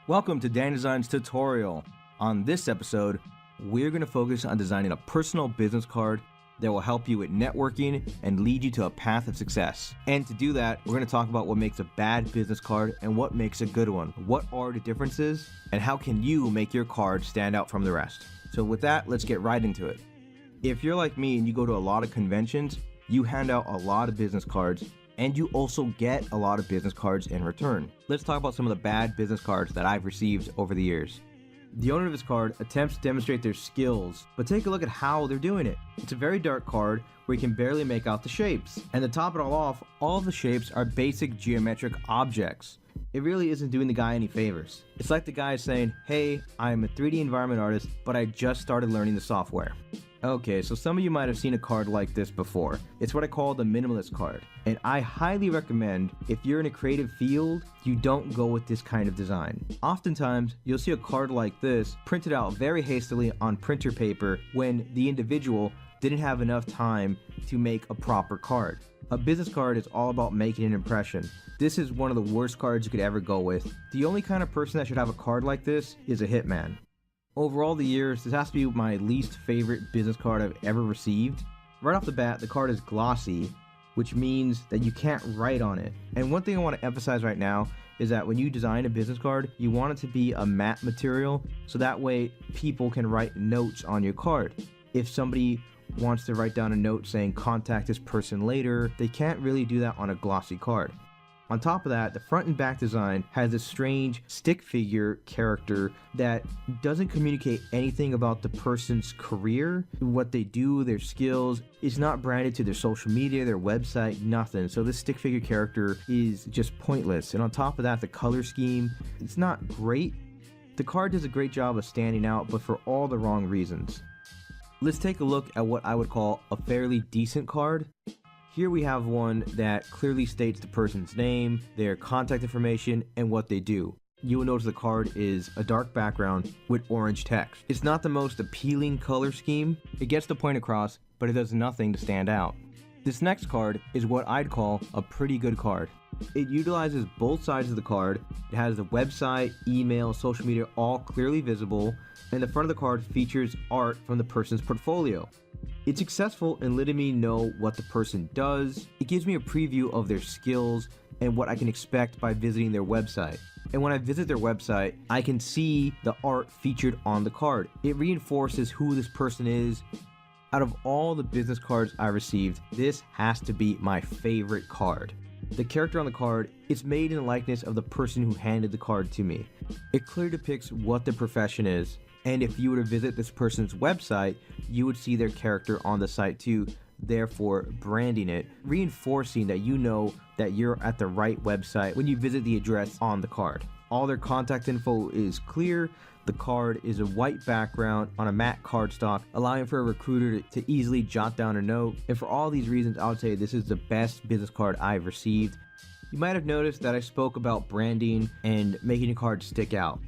Welcome to Dan Design's tutorial. On this episode, we're going to focus on designing a personal business card that will help you with networking and lead you to a path of success. And to do that, we're going to talk about what makes a bad business card and what makes a good one. What are the differences and how can you make your card stand out from the rest? So with that, let's get right into it. If you're like me and you go to a lot of conventions, you hand out a lot of business cards and you also get a lot of business cards in return. Let's talk about some of the bad business cards that I've received over the years. The owner of this card attempts to demonstrate their skills, but take a look at how they're doing it. It's a very dark card where you can barely make out the shapes. And to top it all off, all of the shapes are basic geometric objects. It really isn't doing the guy any favors. It's like the guy saying, hey, I'm a 3D environment artist, but I just started learning the software. Okay, so some of you might have seen a card like this before. It's what I call the minimalist card. And I highly recommend, if you're in a creative field, you don't go with this kind of design. Oftentimes, you'll see a card like this printed out very hastily on printer paper when the individual didn't have enough time to make a proper card. A business card is all about making an impression. This is one of the worst cards you could ever go with. The only kind of person that should have a card like this is a hitman. Over all the years, this has to be my least favorite business card I've ever received. Right off the bat, the card is glossy, which means that you can't write on it. And one thing I want to emphasize right now is that when you design a business card, you want it to be a matte material, so that way people can write notes on your card. If somebody wants to write down a note saying contact this person later, they can't really do that on a glossy card. On top of that, the front and back design has this strange stick figure character that doesn't communicate anything about the person's career, what they do, their skills. It's not branded to their social media, their website, nothing. So this stick figure character is just pointless. And on top of that, the color scheme, it's not great. The card does a great job of standing out, but for all the wrong reasons. Let's take a look at what I would call a fairly decent card. Here we have one that clearly states the person's name, their contact information, and what they do. You will notice the card is a dark background with orange text. It's not the most appealing color scheme. It gets the point across, but it does nothing to stand out. This next card is what I'd call a pretty good card. It utilizes both sides of the card. It has the website, email, social media all clearly visible, and the front of the card features art from the person's portfolio. It's successful in letting me know what the person does. It gives me a preview of their skills and what I can expect by visiting their website. And when I visit their website, I can see the art featured on the card. It reinforces who this person is. Out of all the business cards I received, this has to be my favorite card. The character on the card is made in the likeness of the person who handed the card to me. It clearly depicts what their profession is. And if you were to visit this person's website, you would see their character on the site too, therefore branding it, reinforcing that you know that you're at the right website when you visit the address on the card. All their contact info is clear. The card is a white background on a matte cardstock, allowing for a recruiter to easily jot down a note. And for all these reasons, I would say this is the best business card I've received. You might have noticed that I spoke about branding and making a card stick out.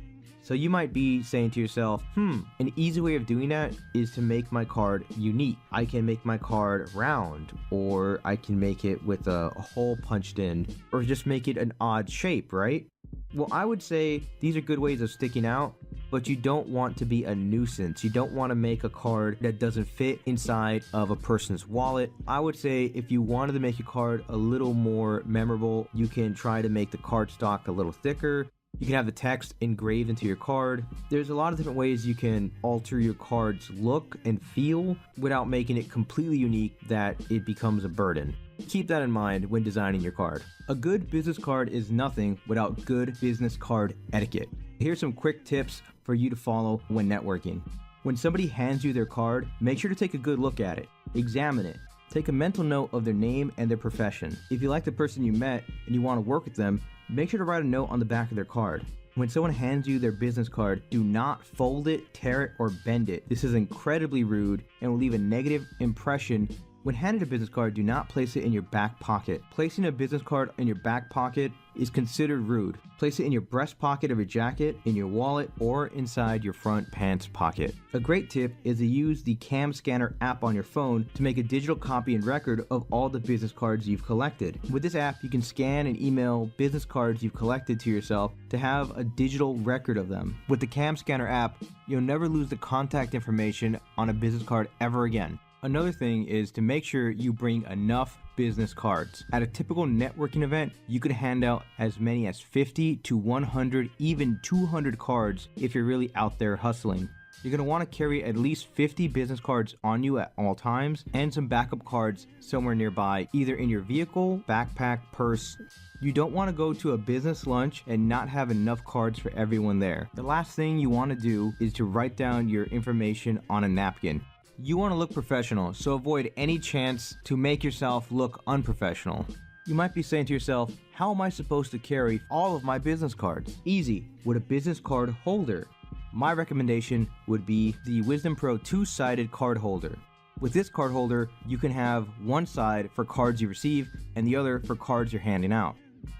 So you might be saying to yourself, an easy way of doing that is to make my card unique. I can make my card round, or I can make it with a hole punched in, or just make it an odd shape, right? Well, I would say these are good ways of sticking out, but you don't want to be a nuisance. You don't want to make a card that doesn't fit inside of a person's wallet. I would say if you wanted to make your card a little more memorable, you can try to make the cardstock a little thicker. You can have the text engraved into your card. There's a lot of different ways you can alter your card's look and feel without making it completely unique that it becomes a burden. Keep that in mind when designing your card. A good business card is nothing without good business card etiquette. Here's some quick tips for you to follow when networking. When somebody hands you their card, make sure to take a good look at it. Examine it. Take a mental note of their name and their profession. If you like the person you met and you want to work with them, make sure to write a note on the back of their card. When someone hands you their business card, do not fold it, tear it, or bend it. This is incredibly rude and will leave a negative impression When handed a business card, do not place it in your back pocket. Placing a business card in your back pocket is considered rude. Place it in your breast pocket of your jacket, in your wallet, or inside your front pants pocket. A great tip is to use the Cam Scanner app on your phone to make a digital copy and record of all the business cards you've collected. With this app, you can scan and email business cards you've collected to yourself to have a digital record of them. With the Cam Scanner app, you'll never lose the contact information on a business card ever again. Another thing is to make sure you bring enough business cards. At a typical networking event, you could hand out as many as 50 to 100, even 200 cards if you're really out there hustling. You're going to want to carry at least 50 business cards on you at all times and some backup cards somewhere nearby, either in your vehicle, backpack, purse. You don't want to go to a business lunch and not have enough cards for everyone there. The last thing you want to do is to write down your information on a napkin. You want to look professional, so avoid any chance to make yourself look unprofessional. You might be saying to yourself, how am I supposed to carry all of my business cards? Easy, with a business card holder. My recommendation would be the Wisdom Pro 2-sided card holder. With this card holder, you can have one side for cards you receive and the other for cards you're handing out.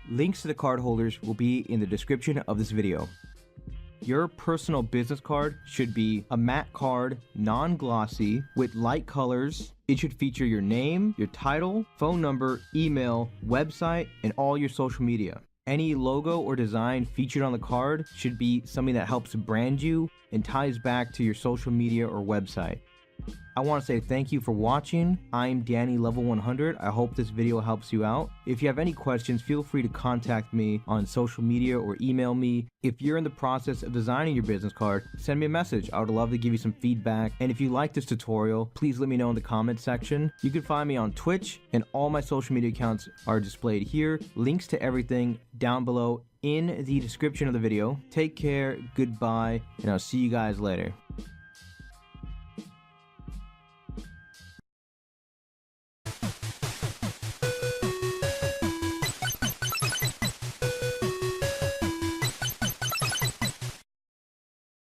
Links to the card holders will be in the description of this video. Your personal business card should be a matte card, non-glossy, with light colors. It should feature your name, your title, phone number, email, website, and all your social media. Any logo or design featured on the card should be something that helps brand you and ties back to your social media or website. I want to say thank you for watching. I'm Danny Level 100. I hope this video helps you out. If you have any questions, feel free to contact me on social media or email me. If you're in the process of designing your business card, send me a message. I would love to give you some feedback. And if you like this tutorial, please let me know in the comment section. You can find me on Twitch, and all my social media accounts are displayed here. Links to everything down below in the description of the video. Take care, goodbye, and I'll see you guys later.